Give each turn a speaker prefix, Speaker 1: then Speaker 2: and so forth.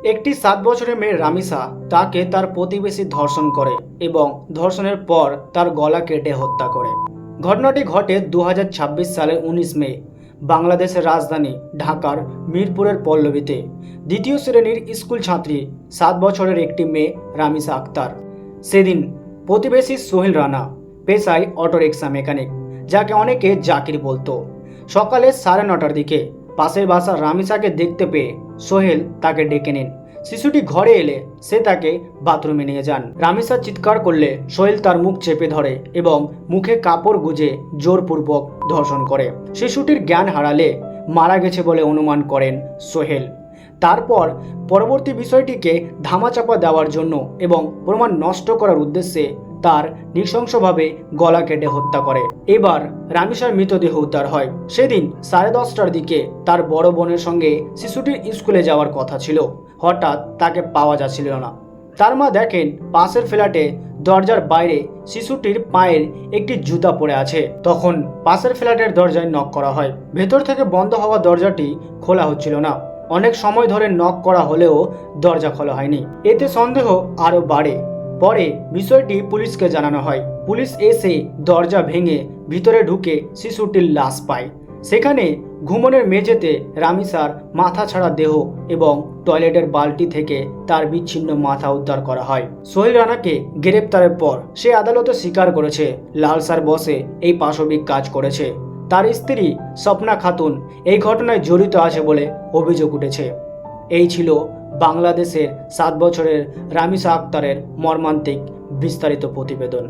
Speaker 1: একটি 7 বছরের মেয়ে রামিসা তাকে তার প্রতিবেশী ধর্ষণ করে এবং ধর্ষণের পর তার গলা কেটে হত্যা করে। ঘটনাটি ঘটে 2026 সালের 19 মে বাংলাদেশের রাজধানী ঢাকার মিরপুরের পল্লবীতে। দ্বিতীয় শ্রেণীর স্কুল ছাত্রী 7 বছরের একটি মেয়ে রামিসা আক্তার। সেদিন প্রতিবেশী সোহেল রানা, পেশায় অটোরিকশা মেকানিক, যাকে অনেকে জাকির বলতো, সকালে 9:30টার দিকে পাশের বাসার রামিসাকে দেখতে পেয়ে সোহেল তাকে ডেকে নেন। শিশুটি ঘরে এলে সে তাকে বাথরুমে নিয়ে যান। রামিসা চিৎকার করলে সোহেল তার মুখ চেপে ধরে এবং মুখে কাপড় গুজে জোরপূর্বক ধর্ষণ করে। শিশুটির জ্ঞান হারালে মারা গেছে বলে অনুমান করেন সোহেল। তারপর পরবর্তী বিষয়টিকে ধামাচাপা দেওয়ার জন্য এবং প্রমাণ নষ্ট করার উদ্দেশ্যে তার নৃশংসভাবে গলা কেটে হত্যা করে। এবার রামিসার মৃতদেহ উদ্ধার হয়। সেদিন 10:30টার দিকে তার বড় বোনের সঙ্গে শিশুটির স্কুলে যাওয়ার কথা ছিল। হঠাৎ তাকে পাওয়া যাচ্ছিল না। তার মা দেখেন পাশের ফ্ল্যাটে দরজার বাইরে শিশুটির পায়ের একটি জুতা পড়ে আছে। তখন পাশের ফ্ল্যাটের দরজায় নক করা হয়। ভেতর থেকে বন্ধ হওয়া দরজাটি খোলা হচ্ছিল না। অনেক সময় ধরে নক করা হলেও দরজা খোলা হয়নি। এতে সন্দেহ আরও বাড়ে। পরে বিষয়টি পুলিশকে জানানো হয়। পুলিশ এসে দরজা ভেঙে ভিতরে ঢুকে শিশুটির লাশ পায়। সেখানে ঘুমনের মেঝেতে রামিসার মাথা ছাড়া দেহ এবং টয়লেটের বালতি থেকে তার বিচ্ছিন্ন মাথা উদ্ধার করা হয়। সোহেল রানাকে গ্রেপ্তারের পর সে আদালতে স্বীকার করেছে লালসার বসে এই পাশবিক কাজ করেছে। তার স্ত্রী স্বপ্না খাতুন এই ঘটনায় জড়িত আছে বলে অভিযোগ উঠেছে। এই ছিল বাংলাদেশের 7 বছরের রামিসা আক্তারের মর্মান্তিক বিস্তারিত প্রতিবেদন।